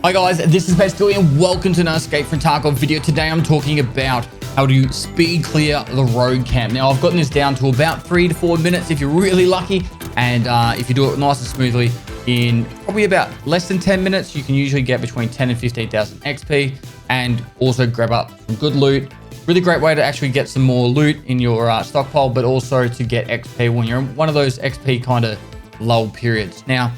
Hi guys, this is Pestily and welcome to another Escape from Tarkov video. Today I'm talking about how to speed clear the rogue camp. Now I've gotten this down to about 3 to 4 minutes if you're really lucky, and if you do it nice and smoothly in probably about less than 10 minutes, you can usually get between 10 and 15,000 XP and also grab up some good loot. Really great way to actually get some more loot in your stockpile, but also to get XP when you're in one of those XP kind of lull periods. Now,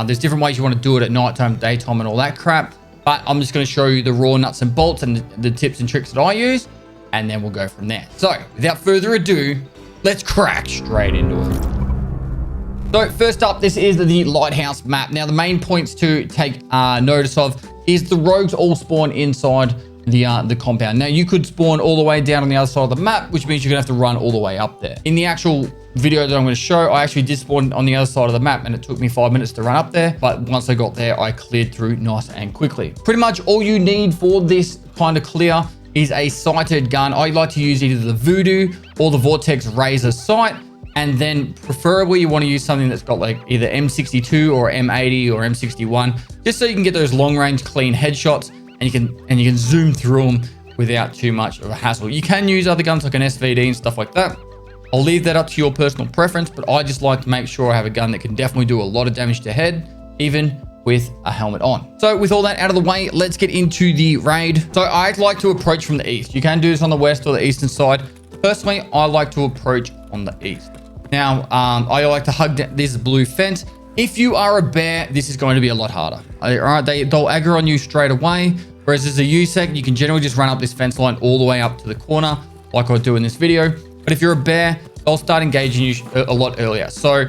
there's different ways you want to do it at nighttime, daytime, and all that crap. But I'm just going to show you the raw nuts and bolts and the tips and tricks that I use, and then we'll go from there. So, without further ado, let's crack straight into it. So, first up, this is the Lighthouse map. Now, the main points to take notice of is the rogues all spawn inside the compound. Now, you could spawn all the way down on the other side of the map, which means you're going to have to run all the way up there. In the actual video that I'm going to show, I actually did spawn on the other side of the map and it took me 5 minutes to run up there, but once I got there I cleared through nice and quickly. Pretty much all you need for this kind of clear is a sighted gun. I like to use either the Voodoo or the Vortex Razor sight, and then preferably you want to use something that's got like either M62 or M80 or M61, just so you can get those long range clean headshots and you can zoom through them without too much of a hassle. You can use other guns like an SVD and stuff like that. I'll leave that up to your personal preference, but I just like to make sure I have a gun that can definitely do a lot of damage to head, even with a helmet on. So with all that out of the way, let's get into the raid. So I like to approach from the east. You can do this on the west or the eastern side. Personally, I like to approach on the east. Now, I like to hug this blue fence. If you are a bear, this is going to be a lot harder. All right, they'll aggro on you straight away. Whereas as a USEC, you can generally just run up this fence line all the way up to the corner, like I do in this video. But if you're a bear, they'll start engaging you a lot earlier. So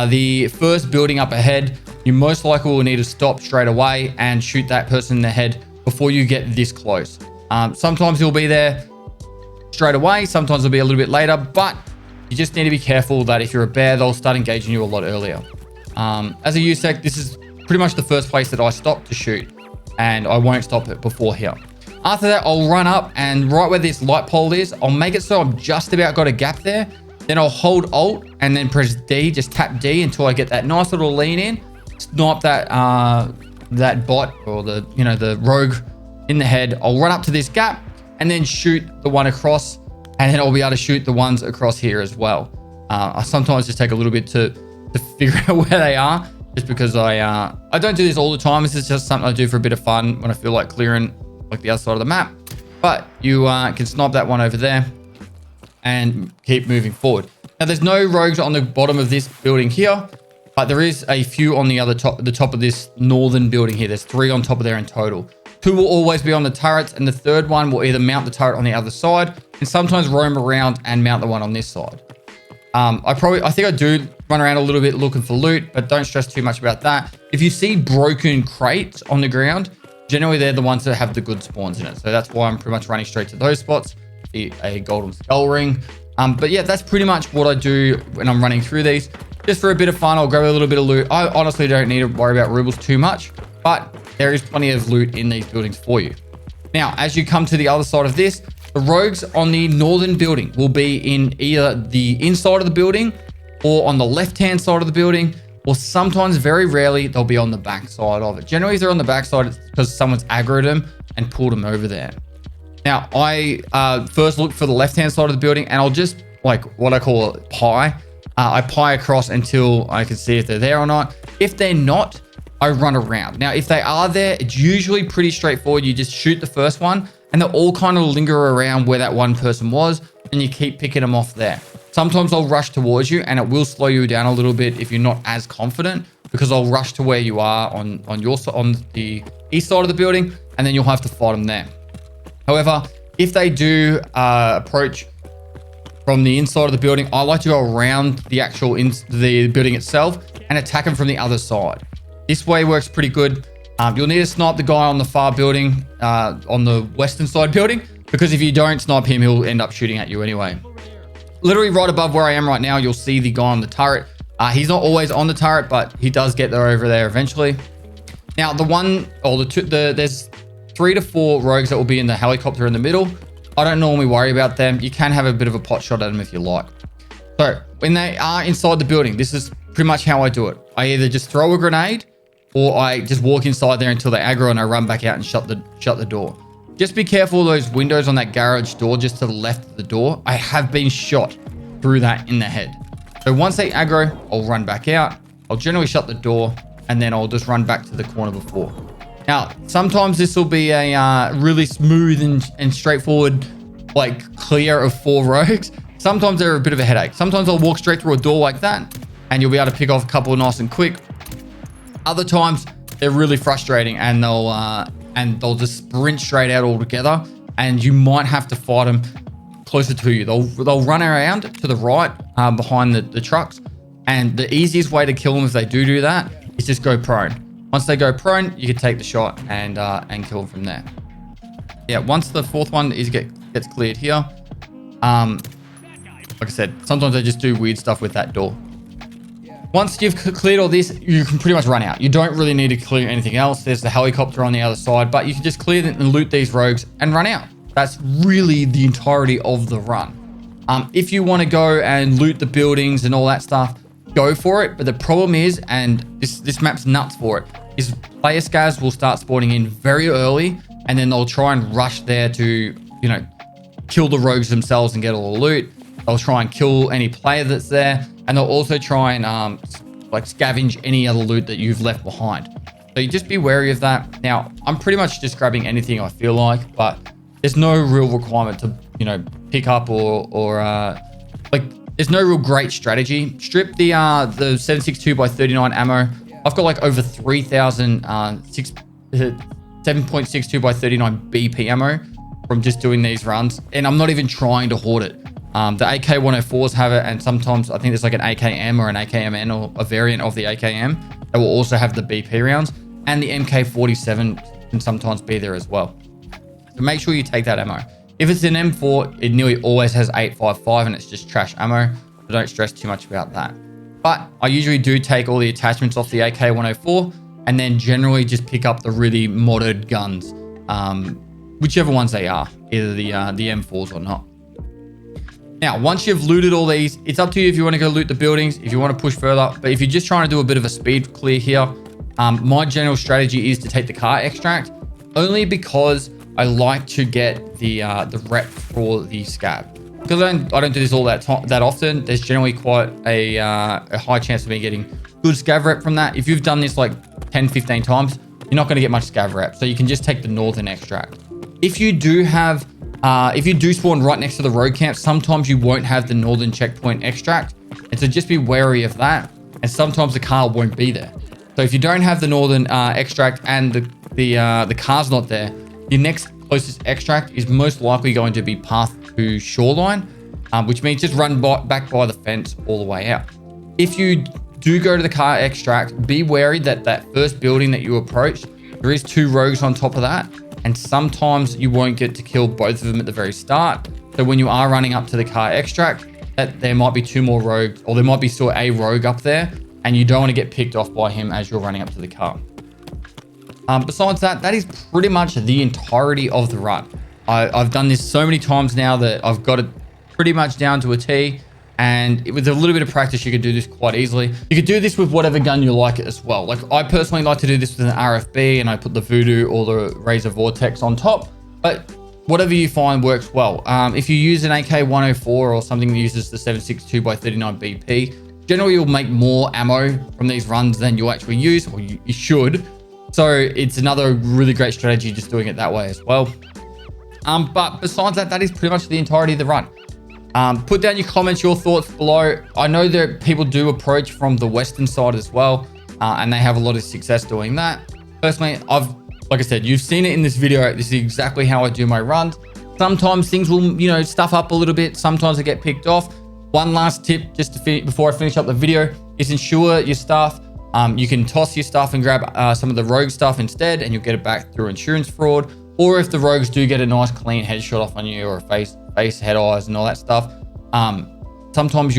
the first building up ahead, you most likely will need to stop straight away and shoot that person in the head before you get this close. Sometimes you'll be there straight away. Sometimes it'll be a little bit later, but you just need to be careful that if you're a bear, they'll start engaging you a lot earlier. As a USEC, this is pretty much the first place that I stop to shoot, and I won't stop it before here. After that, I'll run up, and right where this light pole is, I'll make it so I'm just about got a gap there. Then I'll hold Alt and then press D, just tap D until I get that nice little lean in, snipe that bot or the rogue in the head. I'll run up to this gap and then shoot the one across, and then I'll be able to shoot the ones across here as well. I sometimes just take a little bit to figure out where they are, just because I don't do this all the time. This is just something I do for a bit of fun when I feel like clearing like the other side of the map. But you can snipe that one over there and keep moving forward. Now there's no rogues on the bottom of this building here, but there is a few on the top of this northern building here. There's 3 on top of there in total. 2 will always be on the turrets, and the third one will either mount the turret on the other side and sometimes roam around and mount the one on this side. I think I do run around a little bit looking for loot, but don't stress too much about that. If you see broken crates on the ground, generally they're the ones that have the good spawns in it. So that's why I'm pretty much running straight to those spots. See a golden skull ring. But yeah, that's pretty much what I do when I'm running through these. Just for a bit of fun, I'll grab a little bit of loot. I honestly don't need to worry about rubles too much, but there is plenty of loot in these buildings for you. Now, as you come to the other side of this, the rogues on the northern building will be in either the inside of the building or on the left-hand side of the building, or sometimes, very rarely, they'll be on the back side of it. Generally, if they're on the back side, it's because someone's aggroed them and pulled them over there. Now, I first look for the left-hand side of the building, and I'll just, like what I call a pie. I pie across until I can see if they're there or not. If they're not, I run around. Now, if they are there, it's usually pretty straightforward. You just shoot the first one, and they'll all kind of linger around where that one person was, and you keep picking them off there. Sometimes I'll rush towards you, and it will slow you down a little bit if you're not as confident, because I'll rush to where you are on the east side of the building, and then you'll have to fight them there. However, if they do approach from the inside of the building, I like to go around the building itself and attack them from the other side. This way works pretty good. You'll need to snipe the guy on the far building, on the western side building, because if you don't snipe him, he'll end up shooting at you anyway. Literally right above where I am right now, you'll see the guy on the turret. He's not always on the turret, but he does get there over there eventually. Now, there's 3 to 4 rogues that will be in the helicopter in the middle. I don't normally worry about them. You can have a bit of a pot shot at them if you like. So when they are inside the building, this is pretty much how I do it. I either just throw a grenade, or I just walk inside there until they aggro and I run back out and shut the door. Just be careful of those windows on that garage door just to the left of the door. I have been shot through that in the head. So once they aggro, I'll run back out. I'll generally shut the door and then I'll just run back to the corner before. Now, sometimes this will be a really smooth and straightforward, like clear of 4 rogues. Sometimes they're a bit of a headache. Sometimes I'll walk straight through a door like that and you'll be able to pick off a couple nice and quick. Other times they're really frustrating and they'll just sprint straight out altogether and you might have to fight them closer to you. They'll run around to the right behind the trucks, and the easiest way to kill them if they do that is just go prone. Once they go prone, you can take the shot and kill them from there. Yeah, once the 4th one gets cleared here, like I said, sometimes they just do weird stuff with that door. Once you've cleared all this, you can pretty much run out. You don't really need to clear anything else. There's the helicopter on the other side, but you can just clear and loot these rogues and run out. That's really the entirety of the run. If you want to go and loot the buildings and all that stuff, go for it. But the problem is, and this map's nuts for it, is player scavs will start spawning in very early, and then they'll try and rush there to, kill the rogues themselves and get all the loot. They'll try and kill any player that's there, and they'll also try and scavenge any other loot that you've left behind. So you just be wary of that. Now, I'm pretty much just grabbing anything I feel like, but there's no real requirement to, pick up or there's no real great strategy. Strip the 7.62x39 ammo. I've got like over 3,000 7.62x39 BP ammo from just doing these runs, and I'm not even trying to hoard it. The AK-104s have it, and sometimes I think there's like an AKM or an AKMN or a variant of the AKM that will also have the BP rounds, and the MK47 can sometimes be there as well. So make sure you take that ammo. If it's an M4, it nearly always has 8.55 and it's just trash ammo, so don't stress too much about that. But I usually do take all the attachments off the AK-104 and then generally just pick up the really modded guns, whichever ones they are, either the M4s or not. Now, once you've looted all these, it's up to you if you want to go loot the buildings, if you want to push further. But if you're just trying to do a bit of a speed clear here, my general strategy is to take the car extract, only because I like to get the rep for the scav. Because I don't do this all that often, there's generally quite a high chance of me getting good scav rep from that. If you've done this like 10, 15 times, you're not going to get much scav rep. So you can just take the northern extract. If you do spawn right next to the road camp, sometimes you won't have the northern checkpoint extract. And so just be wary of that. And sometimes the car won't be there. So if you don't have the northern extract and the car's not there, your next closest extract is most likely going to be path to shoreline, which means just run back by the fence all the way out. If you do go to the car extract, be wary that first building that you approach, there is 2 rogues on top of that. And sometimes you won't get to kill both of them at the very start. So when you are running up to the car extract, that there might be 2 more rogues, or there might be still a rogue up there, and you don't want to get picked off by him as you're running up to the car. Besides that is pretty much the entirety of the run. I've done this so many times now that I've got it pretty much down to a T. And with a little bit of practice, you could do this quite easily. You could do this with whatever gun you like as well. Like I personally like to do this with an RFB, and I put the Voodoo or the Razor Vortex on top. But whatever you find works well. If you use an AK-104 or something that uses the 7.62x39 BP, generally you'll make more ammo from these runs than you actually use, or you should. So it's another really great strategy just doing it that way as well. But besides that is pretty much the entirety of the run. Put down your comments, your thoughts below. I know that people do approach from the western side as well, and they have a lot of success doing that. Personally, like I said, you've seen it in this video. This is exactly how I do my runs. Sometimes things will, stuff up a little bit. Sometimes I get picked off. One last tip, just to before I finish up the video, is ensure your stuff. You can toss your stuff and grab some of the rogue stuff instead, and you'll get it back through insurance fraud. Or if the rogues do get a nice clean headshot off on you, or a face, head, eyes, and all that stuff, sometimes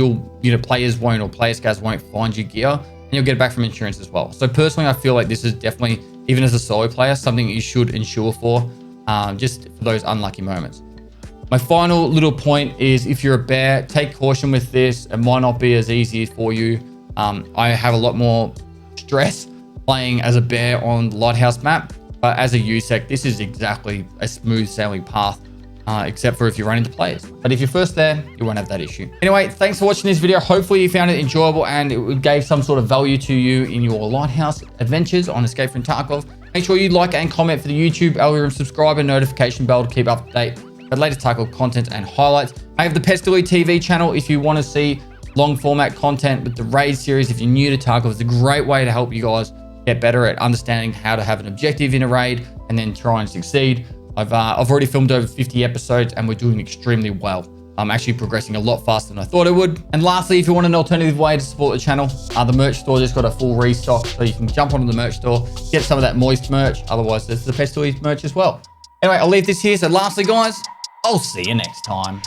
players won't, or player scavs won't find your gear, and you'll get it back from insurance as well. So personally, I feel like this is definitely, even as a solo player, something you should insure for, just for those unlucky moments. My final little point is, if you're a bear, take caution with this. It might not be as easy for you. I have a lot more stress playing as a bear on the Lighthouse map. But as a USEC, this is exactly a smooth sailing path, except for if you run into players. But if you're first there, you won't have that issue. Anyway, thanks for watching this video. Hopefully you found it enjoyable and it gave some sort of value to you in your Lighthouse adventures on Escape from Tarkov. Make sure you like and comment for the YouTube algorithm, subscribe and notification bell to keep up to date with the latest Tarkov content and highlights. I have the Pestily TV channel if you want to see long format content with the raid series. If you're new to Tarkov, it's a great way to help you guys get better at understanding how to have an objective in a raid and then try and succeed. I've already filmed over 50 episodes and we're doing extremely well. I'm actually progressing a lot faster than I thought I would. And lastly, if you want an alternative way to support the channel, the merch store just got a full restock, so you can jump onto the merch store, get some of that moist merch. Otherwise, there's the Pestily merch as well. Anyway, I'll leave this here. So lastly, guys, I'll see you next time.